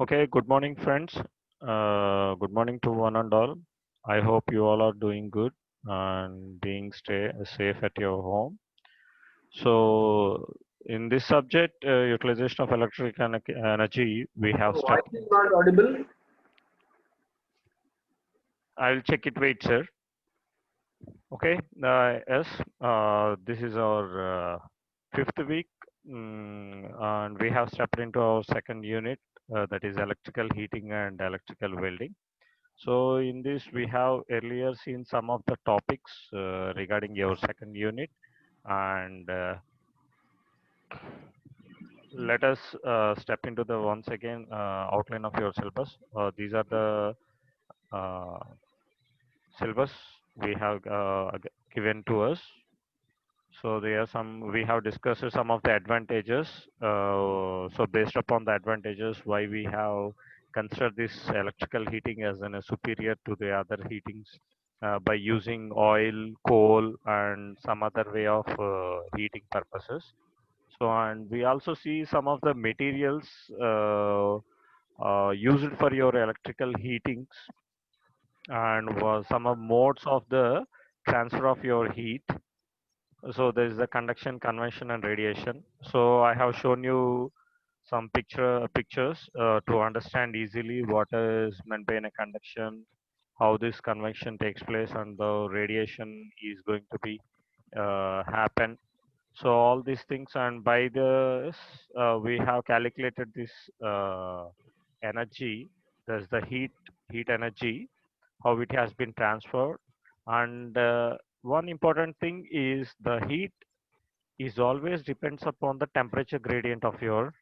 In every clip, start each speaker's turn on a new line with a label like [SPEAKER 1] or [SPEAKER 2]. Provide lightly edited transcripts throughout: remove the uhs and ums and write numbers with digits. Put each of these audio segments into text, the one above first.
[SPEAKER 1] Okay, good morning, friends. Good morning to one and all. I hope you all are doing good and being stay safe at your home. So, in this subject, utilization of electric energy, we have
[SPEAKER 2] Your voice
[SPEAKER 1] stepped.
[SPEAKER 2] is not audible.
[SPEAKER 1] I'll check it. Wait, sir. Okay. Yes. This is our fifth week, and we have stepped into our second unit, that is electrical heating and electrical welding. So in this, we have earlier seen some of the topics regarding your second unit, and let us step into the once again outline of your syllabus. These are the uh, syllabus we have given to us. So there are some we have discussed some of the advantages. So based upon the advantages, why we have considered this electrical heating as a superior to the other heatings by using oil, coal, and some other way of heating purposes. So and we also see some of the materials used for your electrical heatings and some of modes of the transfer of your heat. So there is the conduction, convection, and radiation. So I have shown you some pictures to understand easily what is meant by a conduction, how this convection takes place, and the radiation is going to be happen. So all these things, and by this we have calculated this energy. There's the heat energy, how it has been transferred, and one important thing is the heat is always depends upon the temperature gradient of your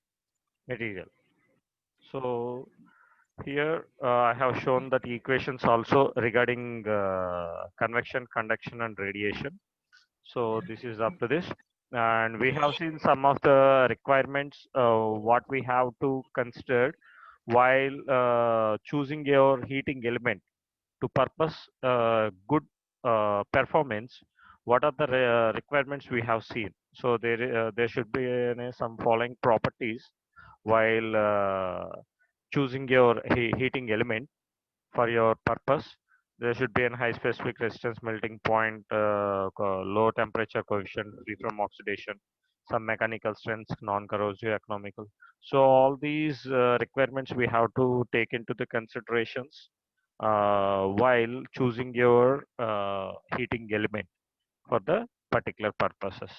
[SPEAKER 1] material. So here I have shown that equations also regarding convection, conduction, and radiation. So this is up to this, and we have seen some of the requirements what we have to consider while choosing your heating element to purpose good performance. What are the requirements we have seen? So there should be some following properties while choosing your heating element for your purpose. There should be a high specific resistance melting point, low temperature coefficient, free from oxidation, some mechanical strengths, non-corrosive, economical. So all these requirements we have to take into the considerations while choosing your heating element for the particular purposes.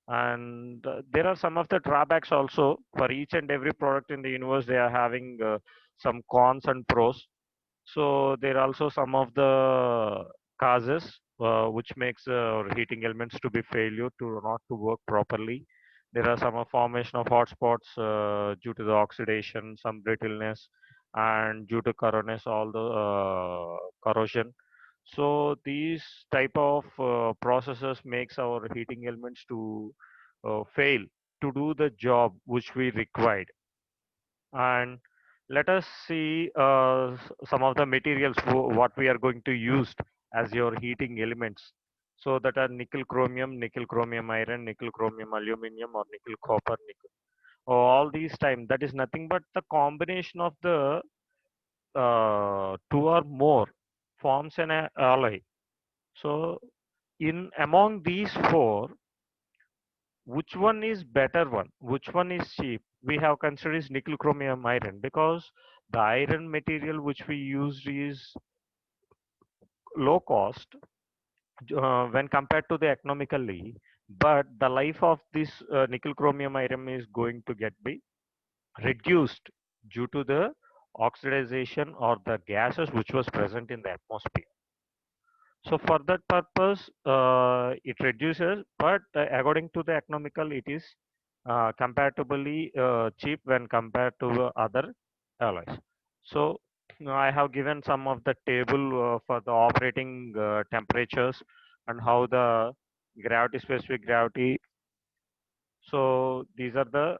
[SPEAKER 1] And there are some of the drawbacks also for each and every product in the universe. They are having some cons and pros. So there are also some of the causes which makes heating elements to be failure to not to work properly. There are some formation of hotspots due to the oxidation, some brittleness, and due to corrosion, all the corrosion. So these type of processes makes our heating elements to fail to do the job which we required. And let us see some of the materials what we are going to use as your heating elements. So that are nickel chromium iron, nickel chromium aluminum, or nickel copper nickel. All these time, that is nothing but the combination of the two or more forms an alloy. So in among these four, which one is better one, which one is cheap, we have considered is nickel chromium iron, because the iron material which we use is low cost when compared to the economically, but the life of this nickel chromium iron is going to get be reduced due to the oxidization or the gases which was present in the atmosphere. So for that purpose, it reduces, but according to the economical, it is comparatively cheap when compared to other alloys. So I have given some of the table for the operating temperatures and how the gravity, specific gravity. So these are the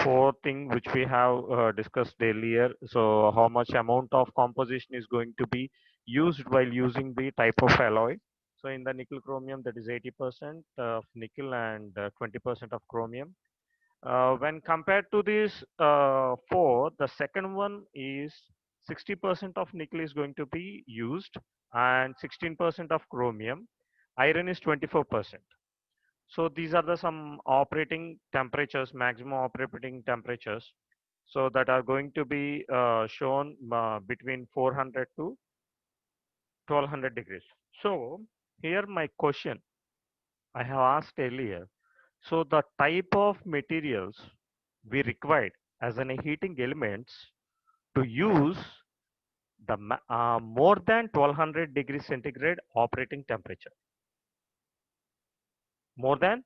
[SPEAKER 1] four things which we have discussed earlier. So how much amount of composition is going to be used while using the type of alloy. So in the nickel chromium, that is 80% of nickel and 20% of chromium. When compared to this four, the second one is 60% of nickel is going to be used and 16% of chromium. Iron is 24%. So these are the some operating temperatures, maximum operating temperatures. So that are going to be shown between 400 to 1200 degrees. So here my question I have asked earlier. So the type of materials we required as an heating elements to use the more than 1200 degrees centigrade operating temperature. More than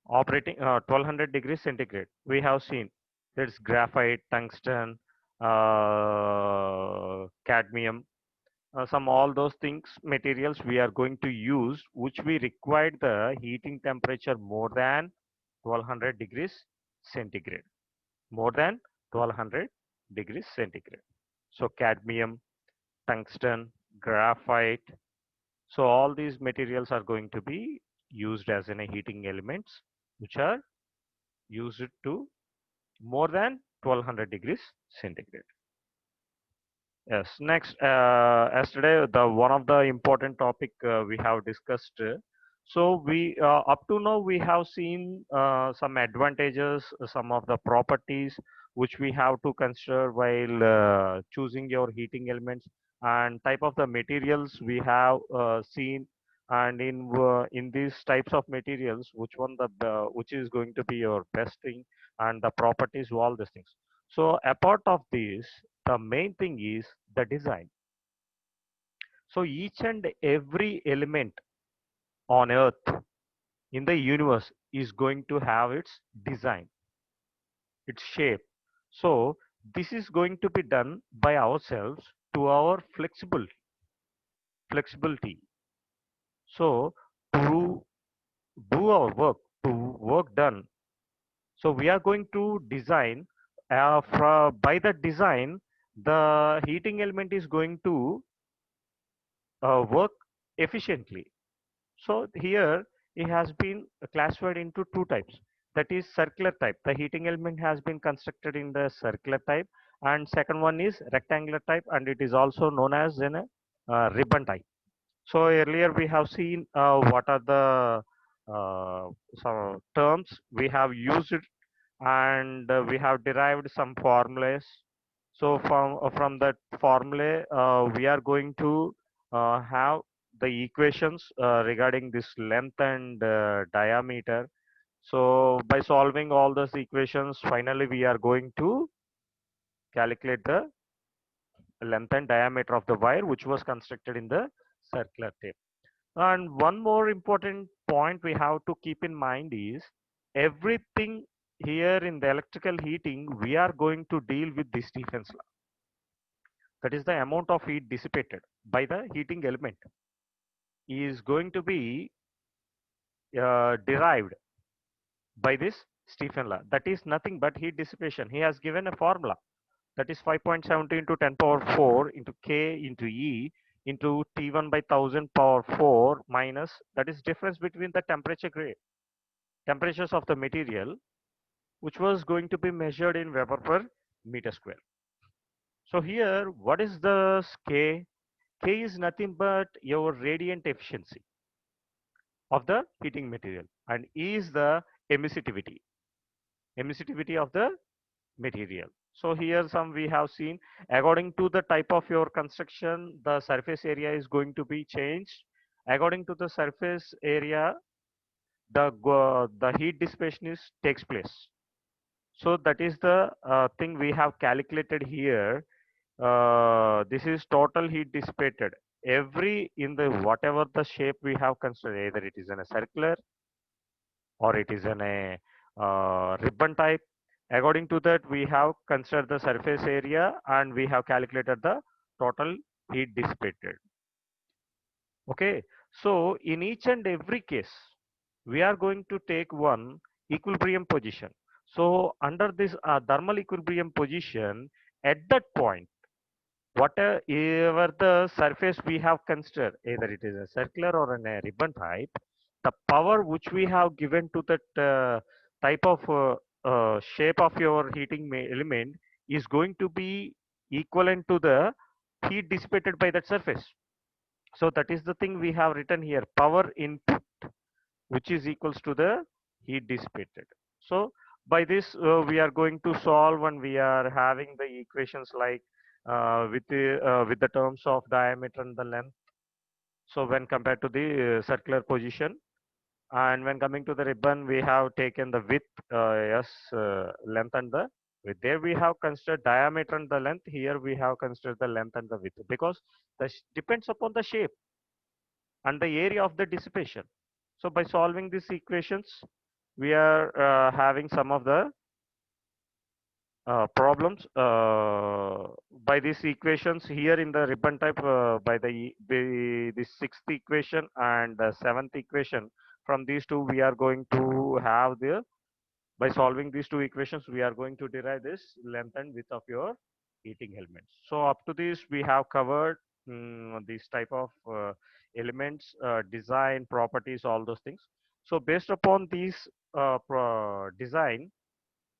[SPEAKER 1] operating 1200 degrees centigrade. We have seen it's graphite, tungsten, cadmium, some all those things materials we are going to use which we required the heating temperature more than 1200 degrees centigrade, more than 1200 degrees centigrade. So cadmium, tungsten, graphite, so all these materials are going to be used as in a heating elements which are used to more than 1200 degrees centigrade. Yes. Next, yesterday the one of the important topic we have discussed. So we up to now we have seen some advantages, some of the properties which we have to consider while choosing your heating elements and type of the materials we have seen, and in these types of materials, which one which is going to be your best thing and the properties, all these things. So apart of this, the main thing is the design. So each and every element on earth in the universe is going to have its design, its shape. So this is going to be done by ourselves to our flexibility. So to do our work, to work done, so we are going to design by the design, the heating element is going to work efficiently. So here it has been classified into two types. That is circular type. The heating element has been constructed in the circular type, and second one is rectangular type, and it is also known as in a ribbon type. So earlier we have seen what are the some terms we have used, and we have derived some formulas. So from that formula, we are going to have the equations regarding this length and diameter. So by solving all those equations, finally we are going to calculate the length and diameter of the wire which was constructed in the circular tape. And one more important point we have to keep in mind is everything here in the electrical heating, we are going to deal with the Stephen's law. That is the amount of heat dissipated by the heating element is going to be derived by this Stephen law. That is nothing but heat dissipation. He has given a formula that is 5.70 into 10 power 4 into K into E into T1 by 1000 power 4 minus, that is difference between the temperatures of the material, which was going to be measured in Weber per meter square. So here, what is the K? K is nothing but your radiant efficiency of the heating material, and E is the emissivity of the material. So here some we have seen according to the type of your construction, the surface area is going to be changed. According to the surface area, the heat dissipation is takes place. So that is the thing we have calculated here. This is total heat dissipated. Every in the whatever the shape we have considered, either it is in a circular or it is in a ribbon type. According to that, we have considered the surface area and we have calculated the total heat dissipated. Okay, so in each and every case, we are going to take one equilibrium position. So under this thermal equilibrium position, at that point, whatever the surface we have considered, either it is a circular or a ribbon type, the power which we have given to that type of shape of your heating element is going to be equivalent to the heat dissipated by that surface. So that is the thing we have written here, power input, which is equals to the heat dissipated. So by this we are going to solve, and we are having the equations like with the terms of diameter and the length. So when compared to the circular position, and when coming to the ribbon, we have taken the width, yes, length and the width. There we have considered diameter and the length. Here we have considered the length and the width, because this depends upon the shape and the area of the dissipation. So by solving these equations, we are having some of the problems by these equations here in the ribbon type, by the sixth equation and the seventh equation. From these two, we are going to have the, by solving these two equations, we are going to derive this length and width of your heating elements. So up to this, we have covered these type of elements, design, properties, all those things. So based upon these design,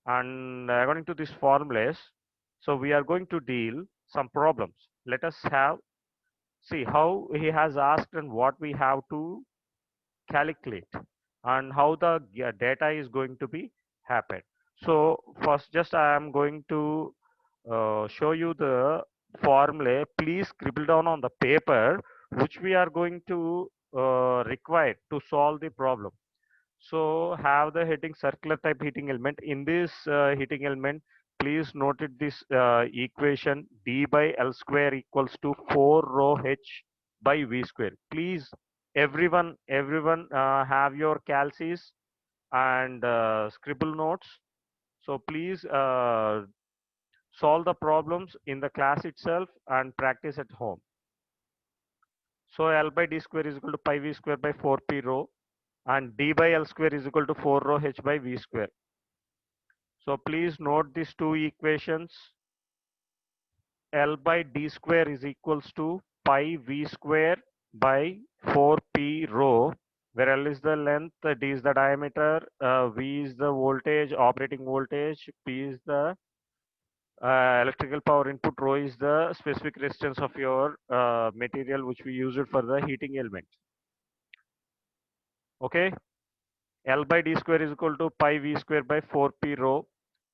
[SPEAKER 1] and according to these formulas, so we are going to deal some problems. Let us have, see how he has asked and what we have to calculate, and how the data is going to be happen. So first, just I am going to show you the formula. Please scribble down on the paper which we are going to require to solve the problem. So have the heading circular type heating element. In this heating element, please note it, this equation d by L square equals to 4 rho h by v square. Please, everyone have your calcs and scribble notes. So please solve the problems in the class itself and practice at home. So L by d square is equal to pi v square by 4p rho, and d by L square is equal to 4 rho h by v square. So please note these two equations. L by d square is equals to pi v square by 4p rho, where L is the length, d is the diameter, v is the voltage, operating voltage, p is the electrical power input, rho is the specific resistance of your material which we use it for the heating element. Okay. L by d square is equal to pi v square by 4p rho,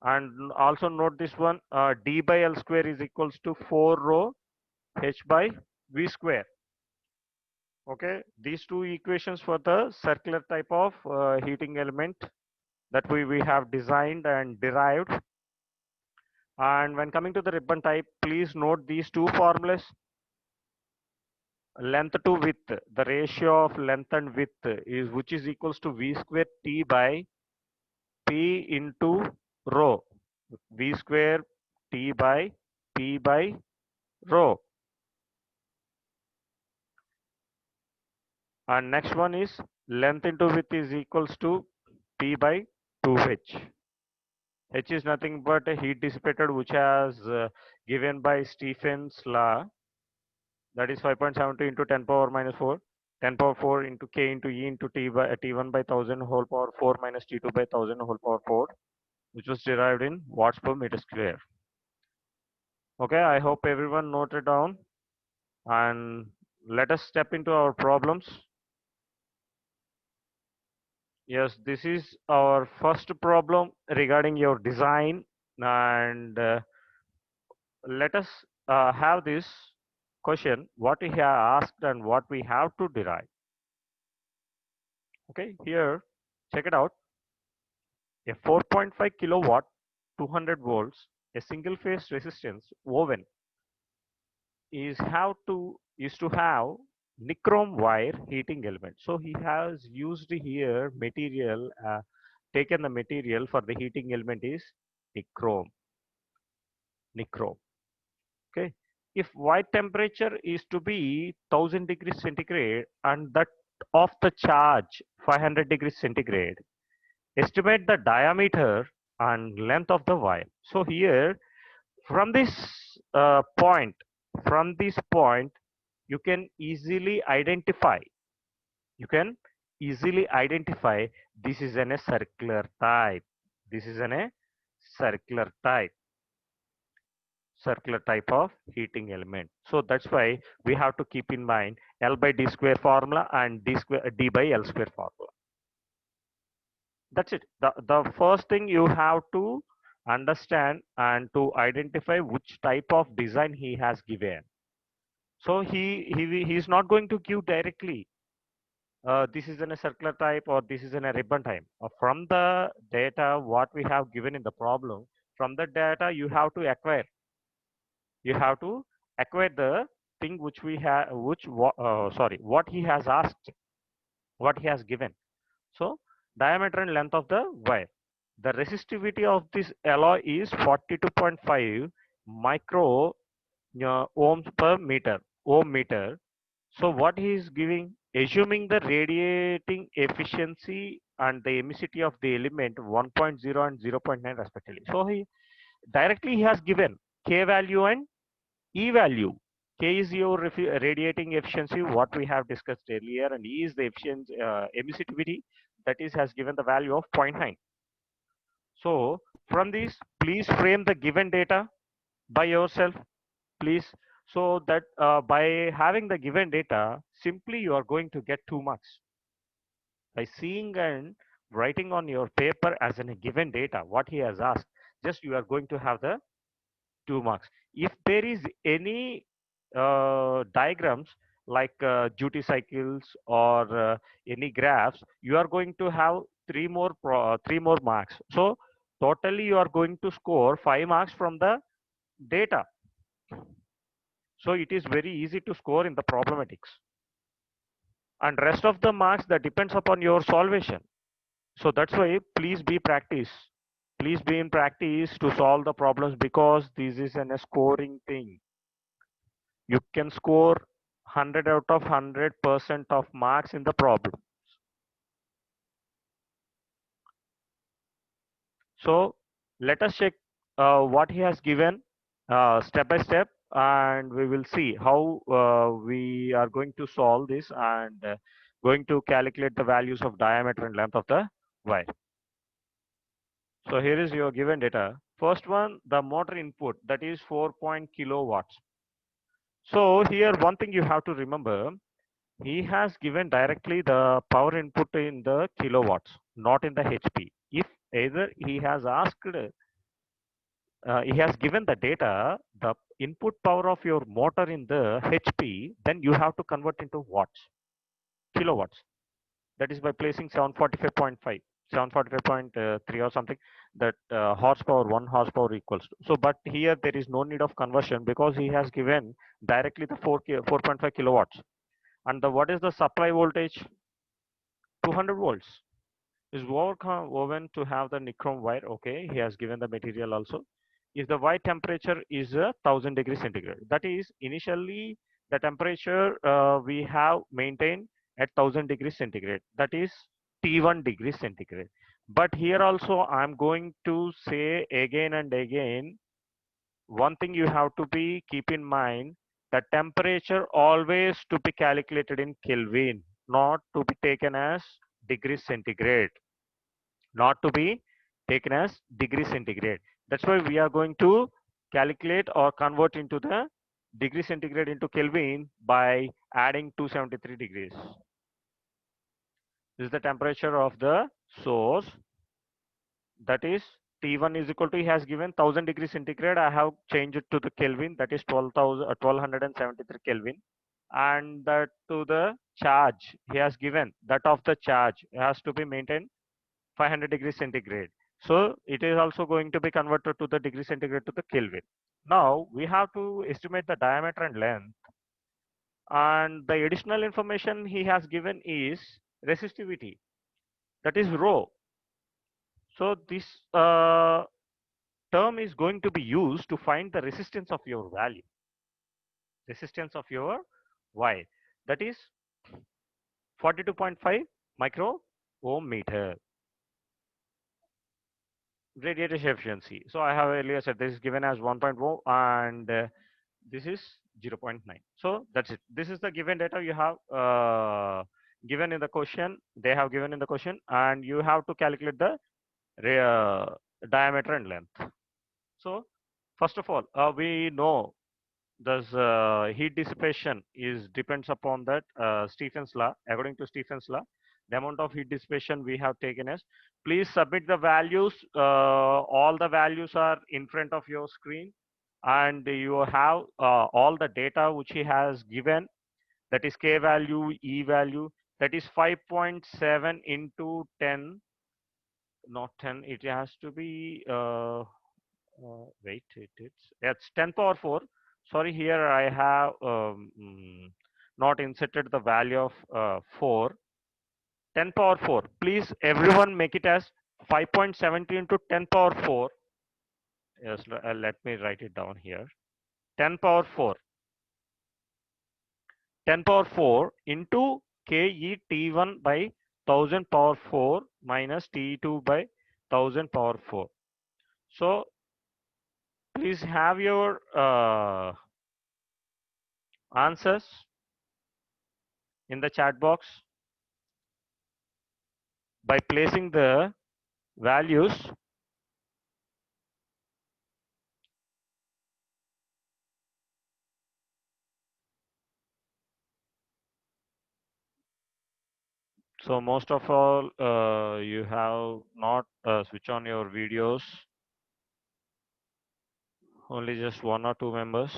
[SPEAKER 1] and also note this one, d by L square is equals to 4 rho h by v square. Okay, these two equations for the circular type of heating element that we have designed and derived. And when coming to the ribbon type, please note these two formulas. Length to width, the ratio of length and width is, which is equals to v square t by p into rho, v square t by p by rho. And next one is length into width is equals to p by 2h. H is nothing but a heat dissipated, which has given by Stephen's law, that is 5.72 into 10 power minus 4, 10 power 4 into k into e into t by t1 by 1000 whole power 4 minus t2 by 1000 whole power 4, which was derived in watts per meter square. Okay, I hope everyone noted down, and let us step into our problems. Yes, this is our first problem regarding your design, and let us have this question, what we have asked and what we have to derive. Okay, here, check it out. A 4.5 kilowatt, 200 volts, a single phase resistance oven is to have nichrome wire heating element. So he has used here material, taken the material for the heating element is nichrome. Okay, if white temperature is to be 1000 degrees centigrade and that of the charge 500 degrees centigrade, estimate the diameter and length of the wire. So here, from this point, you can easily identify, you can easily identify this is a circular type. This is a circular type, circular type of heating element. So that's why we have to keep in mind L by D square formula and D by L square formula. That's it. The first thing you have to understand and to identify which type of design he has given. So he's not going to give directly this is in a circular type or this is in a ribbon type. From the data what we have given in the problem, from the data you have to acquire the thing which we have, sorry, what he has asked, what he has given. So diameter and length of the wire. The resistivity of this alloy is 42.5 micro ohms per meter, ohm meter. So what he is giving, assuming the radiating efficiency and the emissivity of the element 1.0 and 0.9 respectively. So he has given K value and E value. K is your radiating efficiency, what we have discussed earlier, and E is the efficiency, emissivity, that is has given the value of zero point 0.9. So from this, please frame the given data by yourself, please. So that by having the given data, simply you are going to get 2 marks. By seeing and writing on your paper as in a given data, what he has asked, just you are going to have the 2 marks. If there is any diagrams like duty cycles or any graphs, you are going to have 3 more marks. So totally you are going to score 5 marks from the data. So it is very easy to score in the problematics. And rest of the marks that depends upon your solvation. So that's why please be practice. Please be in practice to solve the problems because this is a scoring thing. You can score 100 out of 100% of marks in the problem. So let us check what he has given step by step, and we will see how we are going to solve this and going to calculate the values of diameter and length of the wire. So here is your given data. First one, the motor input, that is 4 kilowatts. So here one thing you have to remember, he has given directly the power input in the kilowatts, not in the HP. If either he has asked, he has given the data, the input power of your motor in the HP, then you have to convert into watts, kilowatts. That is by placing 745.5, 745.3 or something, that horsepower, 1 horsepower equals to. So, but here there is no need of conversion because he has given directly the 4.5 kilowatts. And the what is the supply voltage? 200 volts. Is woven to have the nichrome wire. Okay, he has given the material also. Is the wire temperature is 1000 degrees centigrade. That is initially the temperature we have maintained at 1000 degrees centigrade. That is T1 degrees centigrade. But here also I'm going to say again and again, one thing you have to be keep in mind, the temperature always to be calculated in Kelvin, not to be taken as degrees centigrade, not to be taken as degree centigrade. That's why we are going to calculate or convert into the degree centigrade into Kelvin by adding 273 degrees. This is the temperature of the source. That is T1 is equal to, he has given 1000 degrees centigrade. I have changed it to the Kelvin, that is 1273 Kelvin. And that to the charge he has given, that of the charge has to be maintained 500 degrees centigrade. So it is also going to be converted to the degree centigrade to the Kelvin. Now we have to estimate the diameter and length. And the additional information he has given is resistivity, that is rho. So this term is going to be used to find the resistance of your value, resistance of your wire. That is 42.5 micro ohm meter. Radiation efficiency. So I have earlier said this is given as 1.0 and this is 0.9. So that's it. This is the given data you have given in the question, they have given in the question, and you have to calculate the uh, diameter and length. So first of all, we know this heat dissipation is depends upon that Stephen's law. According to Stephen's law, the amount of heat dissipation we have taken is. Please submit the values. All the values are in front of your screen, and you have all the data which he has given. That is K value, E value. That is 5.7 into 10, not 10. It has to be. Wait, it's 10 power 4. Sorry, here I have not inserted the value of 4. 10 power 4. Please, everyone make it as 5.70 into 10 power 4. Yes, let me write it down here. 10 power 4. 10 power 4 into KE T1 by 1000 power 4 minus T2 by 1000 power 4. So please have your answers in the chat box by placing the values. So most of all, you have not switch on your videos. Only just 1 or 2 members.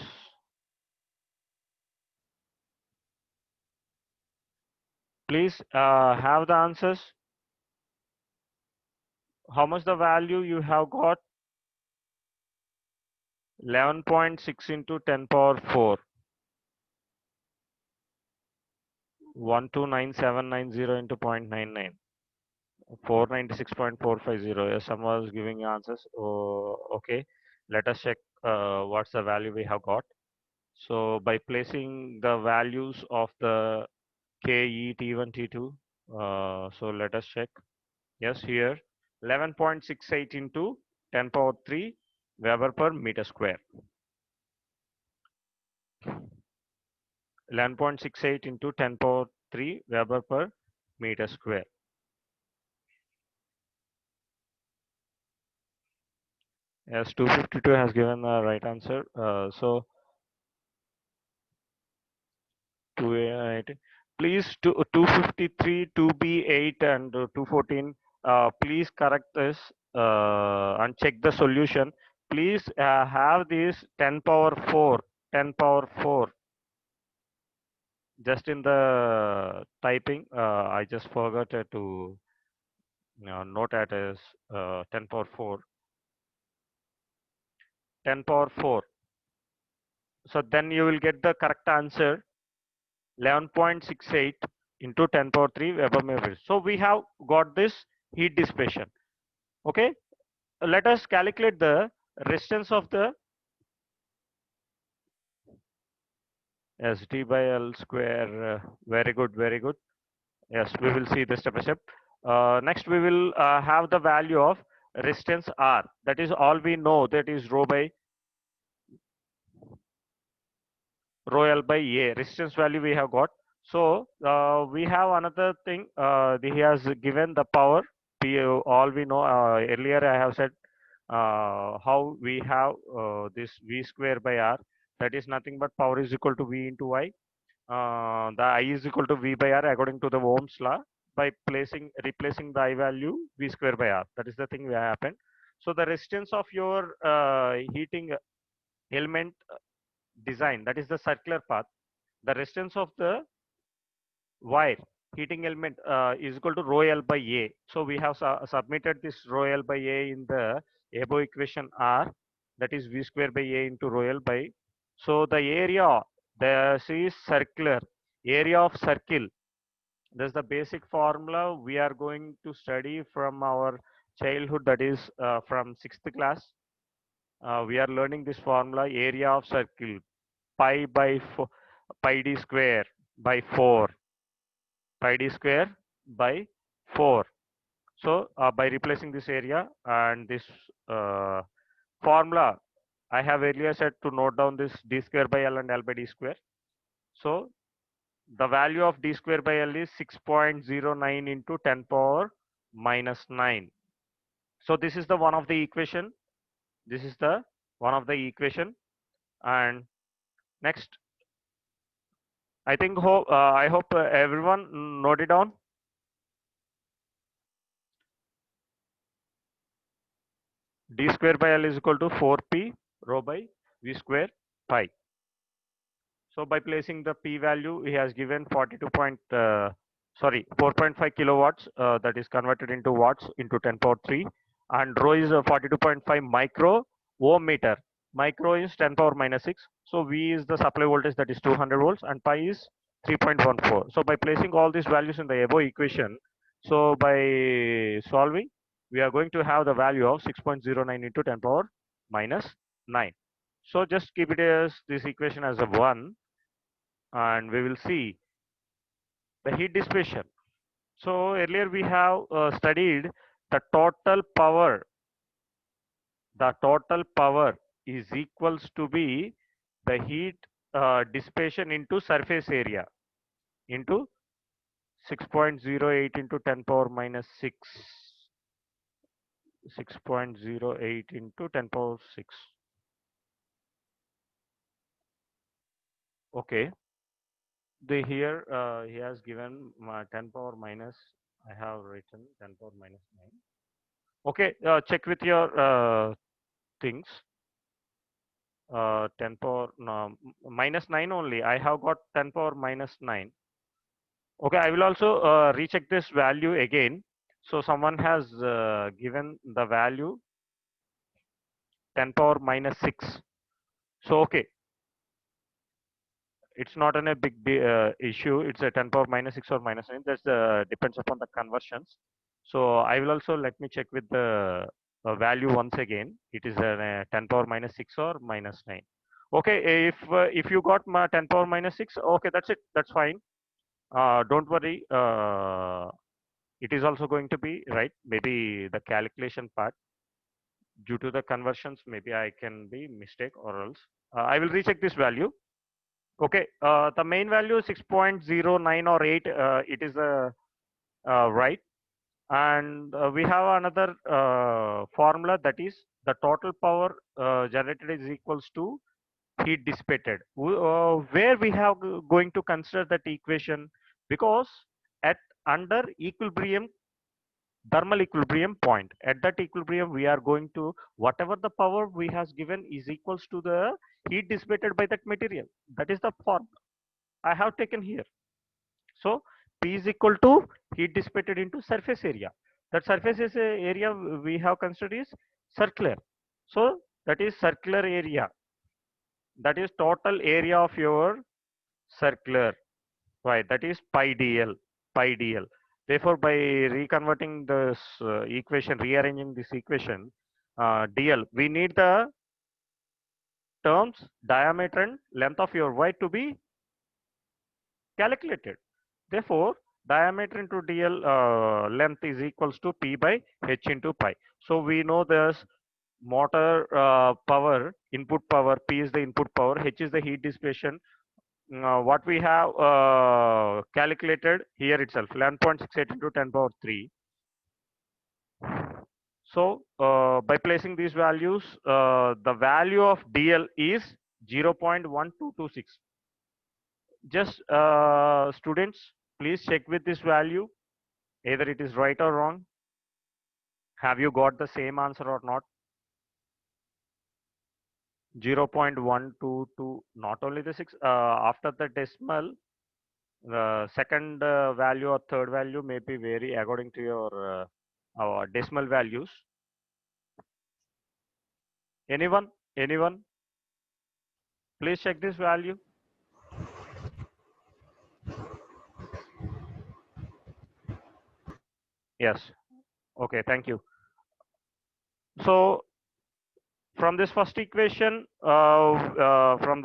[SPEAKER 1] Please have the answers. How much the value you have got? 11.6 into 10 power 4. 129790 into 0.99. 496.450. Yes, someone was giving answers. Oh, okay. Let us check what's the value we have got. So by placing the values of the KE T1, T2, so let us check. Yes, here 11.68 into 10 power 3 Weber per meter square. 11.68 into 10 power 3 Weber per meter square. Yes, 252 has given the right answer. So 2 please 253, 2B8 and 214. Please correct this and check the solution. Please have this 10 power 4, 10 power 4 just in the typing. I just forgot to note that as 10 power 4. 10 power 4. So then you will get the correct answer 11.68 into 10 power 3 Weber meter. So we have got this heat dissipation. Okay, let us calculate the resistance of the S D by L square. Very good, very good. Yes, we will see this step by step. Next, we will have the value of resistance R. That is all we know. That is rho L by A. Resistance value we have got. So we have another thing. He has given the power. All we know earlier I have said how we have this V square by R. That is nothing but power is equal to V into I. The I is equal to V by R according to the Ohm's law. By replacing the I value V square by R. That is the thing that happened. So the resistance of your heating element design, that is the circular path, the resistance of the wire heating element is equal to rho L by A. So we have submitted this rho L by A in the above equation R, that is V square by A into rho L by. So the area, this is circular, area of circle. That's the basic formula we are going to study from our childhood, that is from 6th class. We are learning this formula, area of circle, pi by 4, pi d square by 4, pi d square by 4. So by replacing this area and this uh, formula, I have earlier said to note down this d square by L and L by d square. So the value of d square by L is 6.09 into 10 power minus 9. So this is the one of the equation. This is the one of the equation. And next, I hope everyone note it down. D square by L is equal to 4p rho by V square pi. So by placing the p value, he has given 4.5 kilowatts. That is converted into watts into 10 power 3, and rho is 42.5 micro ohm meter. Micro is 10 power minus 6. So V is the supply voltage, that is 200 volts, and pi is 3.14. So by placing all these values in the above equation, so by solving, we are going to have the value of 6.09 into 10 power minus 9. So just keep it as this equation as a 1, and we will see the heat dissipation. So earlier we have studied the total power. The total power is equals to be the heat dissipation into surface area into 6.08 into 10 power minus 6. 6.08 into 10 power 6. Okay. Here he has given 10 power minus, I have written 10 power minus 9. Okay, check with your things. 10 power no, minus 9 only. I have got 10 power minus 9. Okay, I will also recheck this value again. So someone has given the value 10 power minus 6. So okay, it's not a big issue. It's a 10 power minus 6 or minus 9. That depends upon the conversions. So I will also let me check with the value once again. It is a 10 power minus 6 or minus 9. Okay, if you got 10 power minus 6, okay, that's it. That's fine. Don't worry. It is also going to be right. Maybe the calculation part, due to the conversions, maybe I can be mistake, or else I will recheck this value. Okay, the main value is 6.09 or 8. It is right. And we have another formula, that is the total power generated is equals to heat dissipated. Where we have going to consider that equation, because at under equilibrium, thermal equilibrium point, at that equilibrium we are going to, whatever the power we has given is equals to the heat dissipated by that material. That is the form I have taken here. So P is equal to heat dissipated into surface area. That surface area we have considered is circular. So that is circular area. That is total area of your circular. Right, that is pi dl, pi dl. Therefore, by reconverting this equation, rearranging this equation, dl, we need the terms diameter and length of your wire to be calculated. Therefore, diameter into dl length is equals to p by h into pi. So we know this motor power, input power, p is the input power, h is the heat dissipation. What we have calculated here itself, 11.68 into 10 power 3. So by placing these values, the value of dl is 0.1226. Just students, please check with this value, either it is right or wrong. Have you got the same answer or not? 0.122, not only the 6, after the decimal, the second value or third value may be vary according to your decimal values. Anyone? Anyone? Please check this value. Yes. Okay, thank you. So from this first equation, from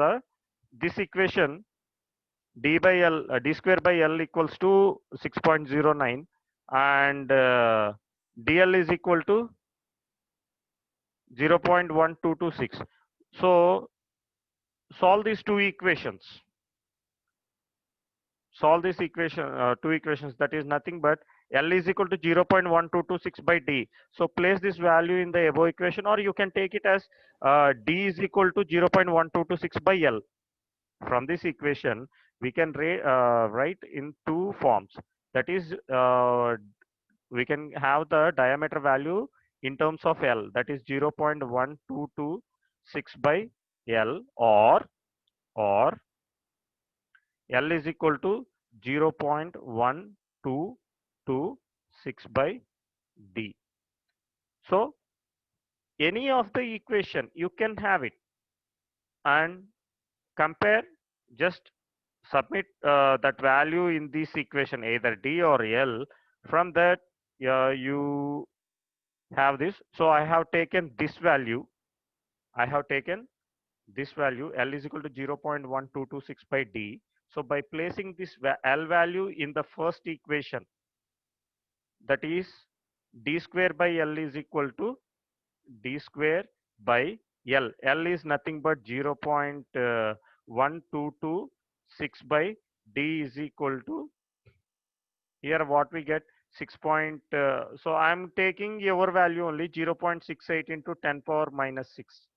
[SPEAKER 1] this equation, d by l, d square by l equals to 6.09, and dl is equal to 0.1226. So solve these two equations. solve this equation, two equations, that is nothing but L is equal to 0.1226 by D. So place this value in the above equation, or you can take it as D is equal to 0.1226 by L. From this equation, we can write in two forms. That is, we can have the diameter value in terms of L, that is 0.1226 by L, or L is equal to 0.1226 by D. So any of the equation you can have it and compare, just submit that value in this equation, either D or L. From that, you have this. So I have taken this value. I have taken this value, L is equal to 0.1226 by D. So by placing this L value in the first equation, that is D square by L is equal to D square by L. L is nothing but 0.1226 by D is equal to, here what we get, 6 point, so I'm taking your value only 0.68 into 10 power minus 6.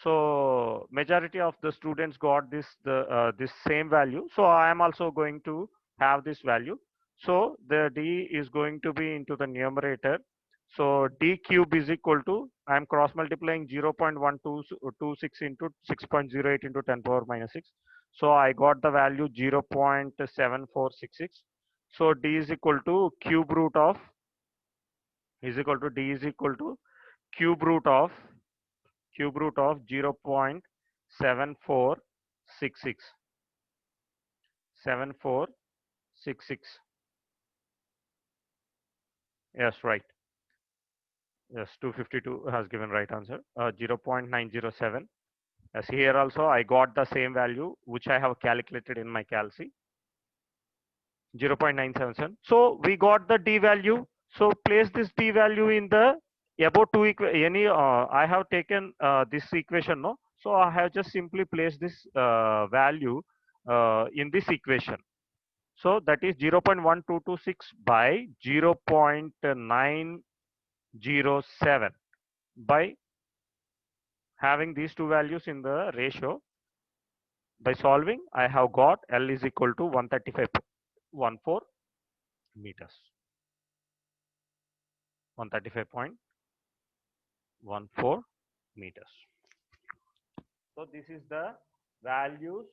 [SPEAKER 1] So majority of the students got this same value. So I am also going to have this value. So the D is going to be into the numerator. So D cube is equal to, I am cross multiplying 0.1226 into 6.08 into 10 power minus 6. So I got the value 0.7466. So D is equal to cube root of, is equal to D is equal to cube root of 0.7466. 7466. Yes, right. Yes, 252 has given right answer. 0.907. As here also I got the same value which I have calculated in my calc. 0.977. So we got the D value. So place this D value in the above two any I have taken this equation, no. So I have just simply placed this value in this equation. So that is 0.1226 by 0.907. By having these two values in the ratio, by solving, I have got L is equal to 135.14 meters. 135.14 meters. So this is the values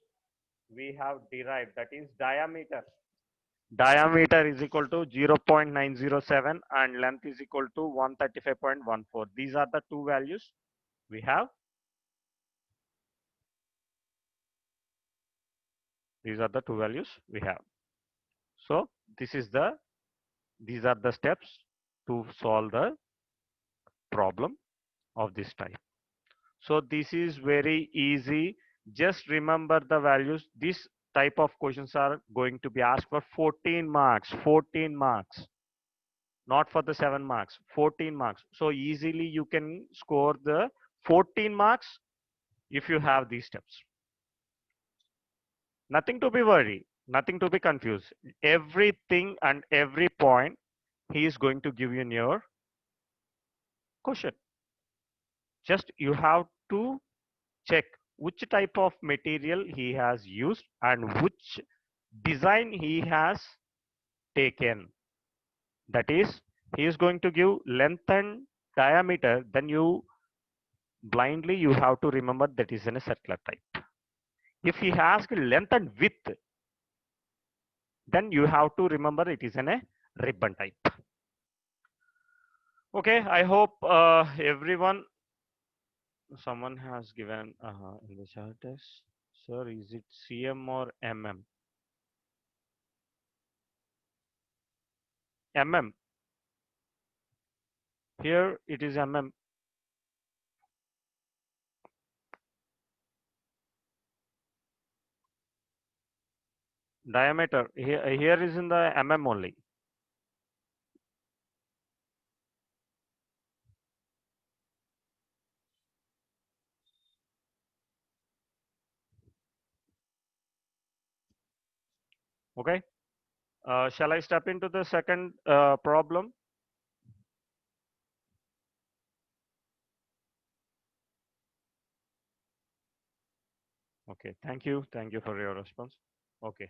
[SPEAKER 1] we have derived, that is diameter. Diameter is equal to 0.907 and length is equal to 135.14. These are the two values we have. These are the two values we have. So these are the steps to solve the problem of this type. So this is very easy. Just remember the values. This type of questions are going to be asked for 14 marks. 14 marks. Not for the 7 marks. 14 marks. So easily you can score the 14 marks if you have these steps. Nothing to be worried. Nothing to be confused. Everything and every point he is going to give you in your question. Just you have to check which type of material he has used and which design he has taken. That is, he is going to give length and diameter, then you blindly you have to remember that is in a circular type. If he has length and width, then you have to remember it is in a ribbon type. Okay, I hope everyone, someone has given in the chat test, sir, is it cm or mm? Mm. Here it is mm. Diameter here is in the mm only. Okay. Shall I step into the second problem? Okay. Thank you. Thank you for your response. Okay.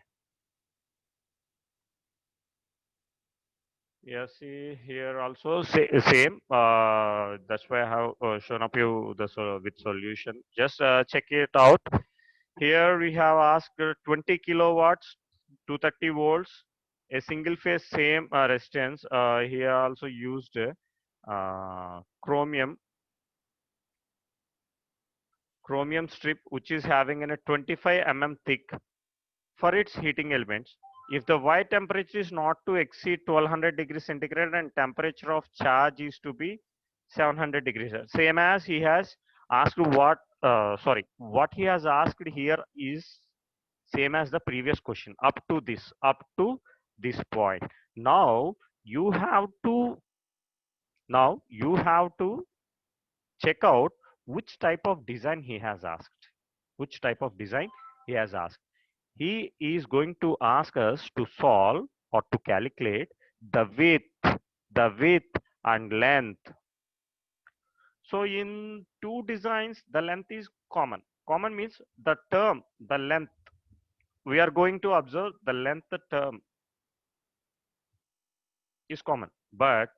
[SPEAKER 1] Yeah, see here also same. That's why I have shown up you the with solution. Just check it out. Here we have asked 20 kilowatts, 230 volts, a single phase same resistance. Here also used chromium strip, which is having a 25 thick for its heating elements. If the Y temperature is not to exceed 1200 degrees centigrade and temperature of charge is to be 700 degrees, same as he has asked what, what he has asked here is same as the previous question up to this point. Now you have to, now you have to check out which type of design he has asked, which type of design he has asked. He is going to ask us to solve or to calculate the width and length. So in two designs, the length is common. Common means the term, the length. We are going to observe the length term is common, but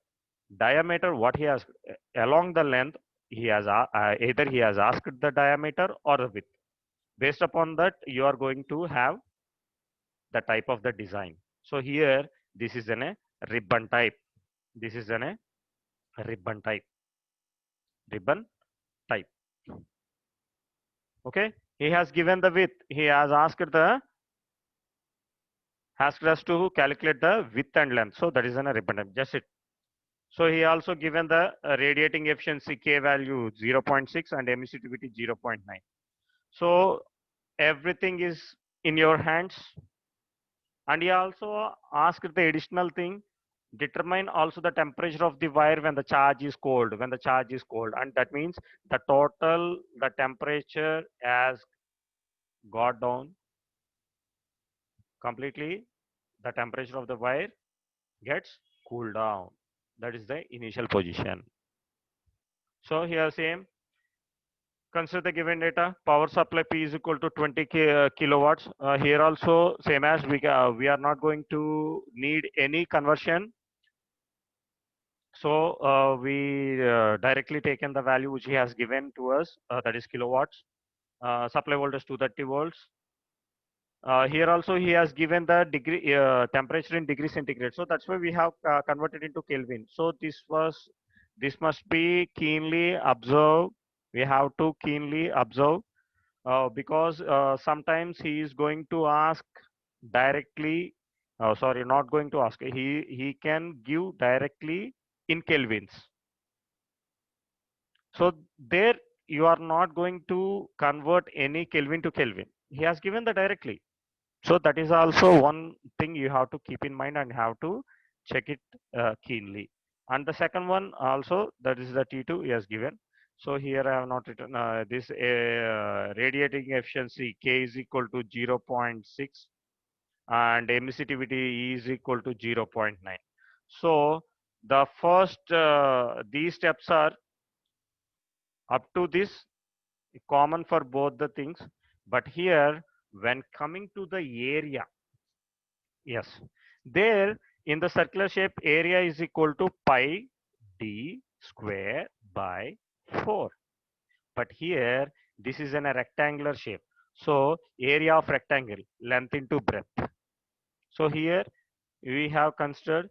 [SPEAKER 1] diameter, what he has along the length, he has either he has asked the diameter or the width. Based upon that, you are going to have the type of the design. So here, this is a ribbon type. This is a ribbon type. Ribbon type. Okay. He has given the width. He has asked us to calculate the width and length. So that is a ribbon type. Just it. So he also given the radiating efficiency K value 0.6 and emissivity 0.9. So everything is in your hands. And he also asked the additional thing, determine also the temperature of the wire when the charge is cold, and that means the temperature has got down completely, the temperature of the wire gets cooled down. That is the initial position. So here same, consider the given data, power supply P is equal to 20 kilowatts. Here also same as we are not going to need any conversion. So we directly taken the value which he has given to us, that is kilowatts. Supply voltage 230 volts. Here also he has given the degree temperature in degree centigrade. So that's why we have converted into Kelvin. So this must be keenly observed. We have to keenly observe because sometimes he is going to ask directly. Sorry, not going to ask. He can give directly in kelvins. So there you are not going to convert any Kelvin to Kelvin. He has given that directly. So that is also one thing you have to keep in mind and have to check it keenly. And the second one also, that is the T2 he has given. So here I have not written this radiating efficiency K is equal to 0.6 and emissivity is equal to 0.9. So the first these steps are up to this common for both the things, but here when coming to the area, yes, there in the circular shape area is equal to pi d square by 4, but here this is in a rectangular shape, so area of rectangle length into breadth. So here we have considered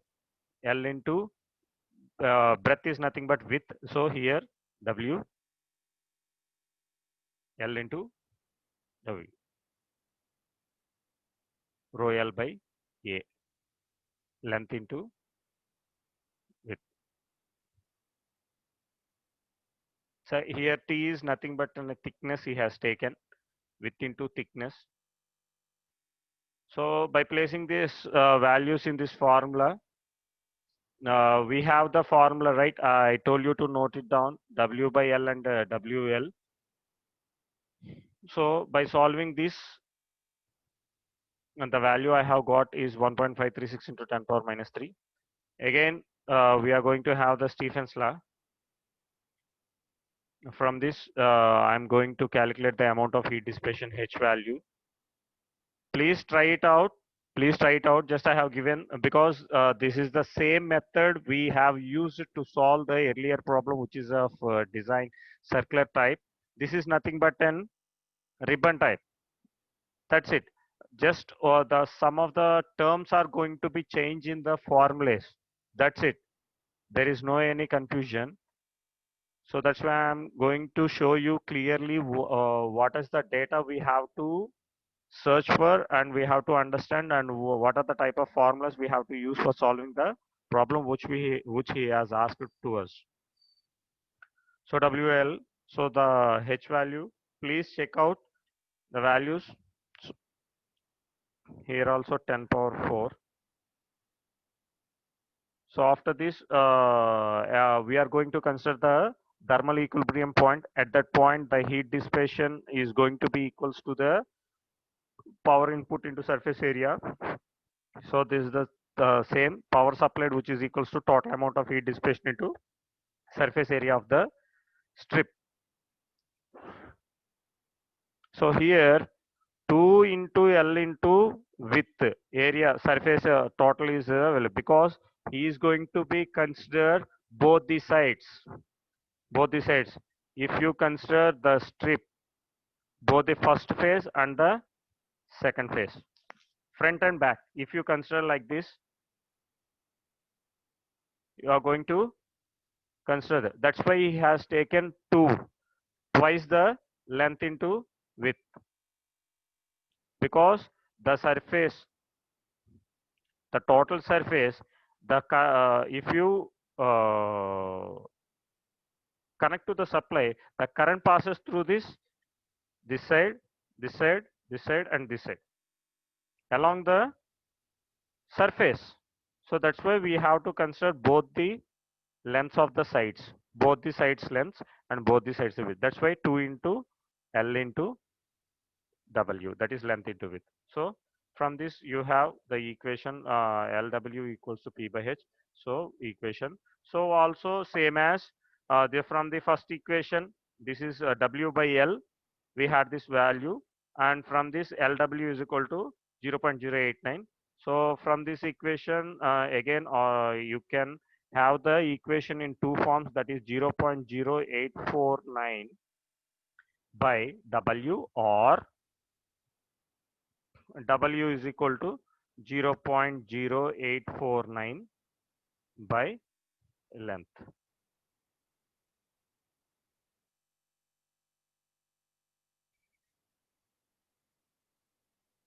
[SPEAKER 1] L into breadth is nothing but width, so here W L into W rho L by A, length into width. So here T is nothing but a thickness he has taken, width into thickness. So by placing these values in this formula, we have the formula, right? I told you to note it down, W by L and WL. So by solving this, and the value I have got is 1.536 into 10 power minus 3. Again, we are going to have the Stephen's law. From this, I'm going to calculate the amount of heat dissipation H value. Please try it out. Please try it out. Just I have given, because this is the same method we have used to solve the earlier problem, which is of design circular type. This is nothing but an ribbon type. That's it. Just the some of the terms are going to be changed in the formulas. That's it. There is no any confusion. So that's why I'm going to show you clearly what is the data we have to search for, and we have to understand, and what are the type of formulas we have to use for solving the problem which he has asked to us. So WL, so the H value, please check out the values. So here also 10 power 4. So after this, we are going to consider the thermal equilibrium point. At that point, the heat dissipation is going to be equals to the power input into surface area. So this is the same power supplied, which is equals to total amount of heat dissipation into surface area of the strip. So here 2 into L into width area surface total is because he is going to be consider both the sides. Both the sides. If you consider the strip, both the first phase and the second phase, front and back, if you consider like this, you are going to consider that. That's why he has taken 2, twice the length into width, because the surface, the total surface, the if you connect to the supply, the current passes through this side, this side, this side, and this side along the surface. So that's why we have to consider both the lengths of the sides, both the sides lengths and both the sides width. That's why 2 into L into W, that is length into width. So from this you have the equation LW equals to P by H. So equation. So also same as from the first equation, this is W by L. We had this value, and from this LW is equal to 0.089. So from this equation, again, you can have the equation in two forms, that is 0.0849 by W, or W is equal to 0.0849 by length.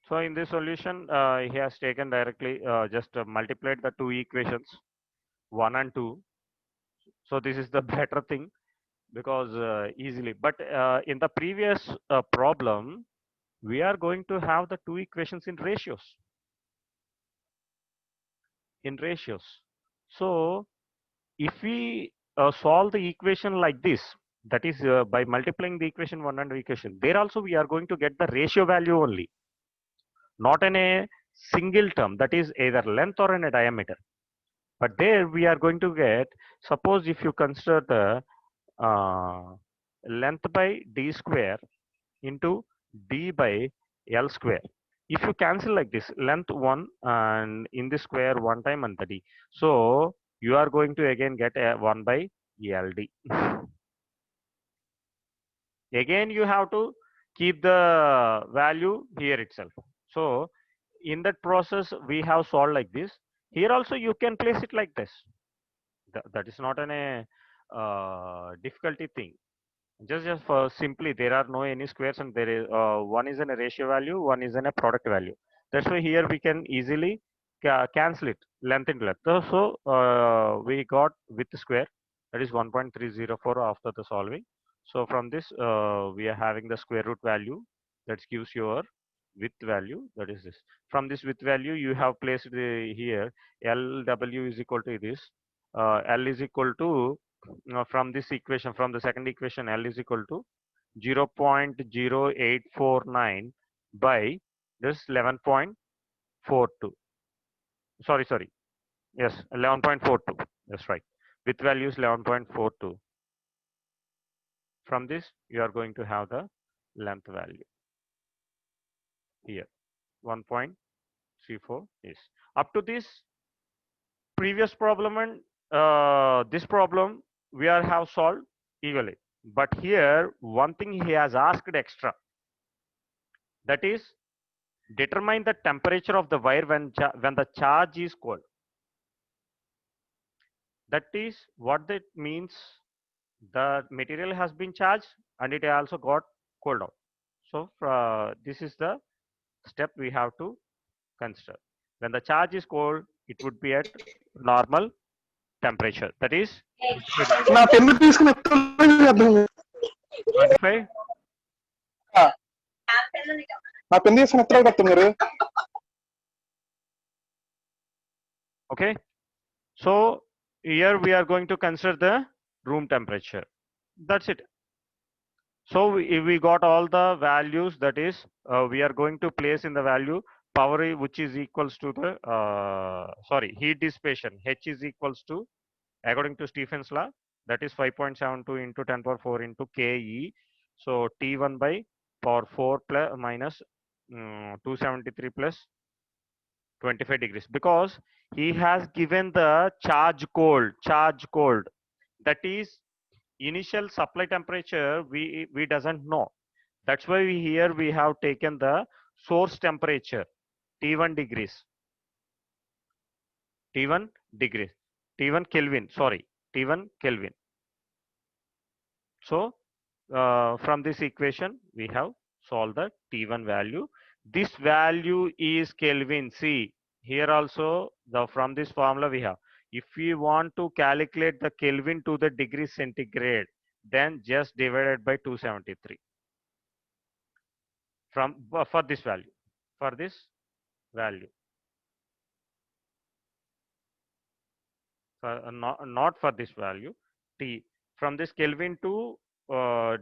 [SPEAKER 1] So in this solution, he has taken directly just multiplied the two equations, 1 and 2. So this is the better thing, because easily. But in the previous problem, we are going to have the two equations in ratios. In ratios. So if we solve the equation like this, that is by multiplying the equation 1 and equation, there also we are going to get the ratio value only, not in a single term, that is either length or in a diameter. But there we are going to get, suppose if you consider the length by d square into d by l square. If you cancel like this, length 1 and in the square 1 time and the d. So you are going to again get a 1 by LD. Again, you have to keep the value here itself. So in that process, we have solved like this. Here also you can place it like this. That is not an difficulty thing. Just for simply, there are no any squares, and there is one is in a ratio value, one is in a product value. That's why here we can easily cancel it, length into length. So we got width square, that is 1.304 after the solving. So from this we are having the square root value that gives your width value, that is this. From this width value you have placed here LW is equal to this, L is equal to from this equation, from the second equation, L is equal to 0.0849 by this 11.3. 11.42. Sorry. Yes, 11.42. That's right. Width value is 11.42. From this, you are going to have the length value here. 1.34 is up to this previous problem and this problem we are have solved equally. But here one thing he has asked extra, that is determine the temperature of the wire when the charge is cold. That is what that means. The material has been charged and it also got cooled down. So this is the step we have to consider. When the charge is cold, it would be at normal temperature. That is
[SPEAKER 2] నా pen తీసుకుని అర్థం
[SPEAKER 1] 25.
[SPEAKER 2] నా pen తీసుకుని ఎత్తలో కట్టం మీరు
[SPEAKER 1] Okay. So here we are going to consider the room temperature. That's it. So we got all the values, that is we are going to place in the value power which is equals to the heat dissipation. H is equals to, according to Stephen's law, that is 5.72 into 10 power 4 into KE. So T1 by power 4 plus minus 273 plus 25 degrees, because he has given the charge cold. That is initial supply temperature we doesn't know. That's why here we have taken the source temperature T1 degrees. T1 Kelvin, sorry, T1 Kelvin. So from this equation we have solved the T1 value. This value is Kelvin. See here also, from this formula we have, if we want to calculate the Kelvin to the degree centigrade, then just divided by 273 from for this value. Not for this value. T from this Kelvin to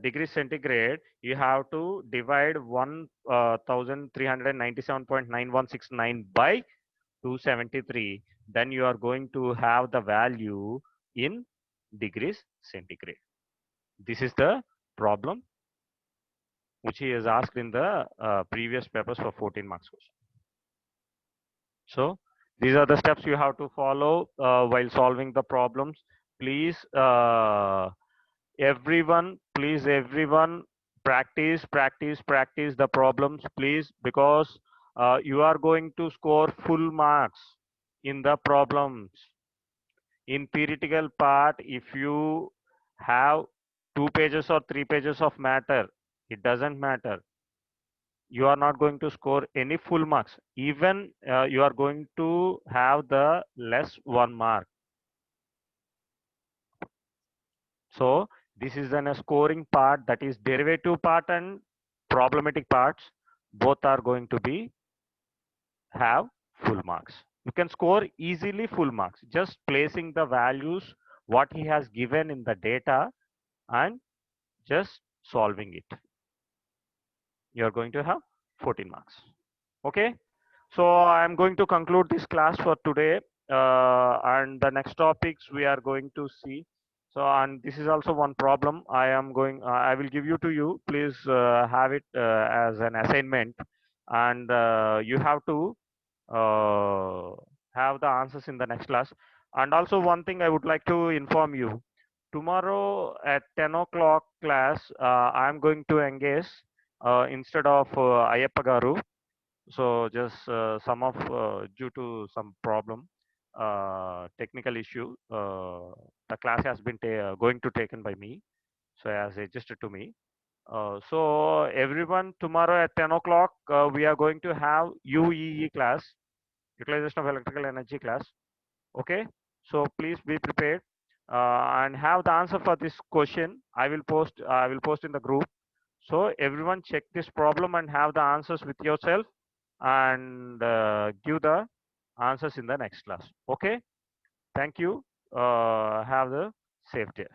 [SPEAKER 1] degree centigrade, you have to divide 1397.9169 by 273. Then you are going to have the value in degrees centigrade. This is the problem which he has asked in the previous papers for 14 marks question. So these are the steps you have to follow while solving the problems. Please everyone practice the problems, please, because you are going to score full marks in the problems. In theoretical part, if you have 2 pages or 3 pages of matter, it doesn't matter, you are not going to score any full marks. Even you are going to have the less 1 mark. So this is a scoring part, that is derivative part and problematic parts, both are going to be have full marks. You can score easily full marks just placing the values what he has given in the data and just solving it. You are going to have 14 marks. Okay, so I am going to conclude this class for today, and the next topics we are going to see. So, and this is also one problem I will give you to you. Please have it as an assignment, and you have to have the answers in the next class. And also one thing I would like to inform you, tomorrow at 10 o'clock class I am going to engage instead of Ayappa Garu. So just some of due to some problem, technical issue, the class has been going to taken by me, so has adjusted to me. So everyone, tomorrow at 10 o'clock we are going to have UEE class, utilization of electrical energy class. Okay, so please be prepared and have the answer for this question. I will post in the group. So everyone check this problem and have the answers with yourself, and give the answers in the next class. Okay, thank you. Have the safe day.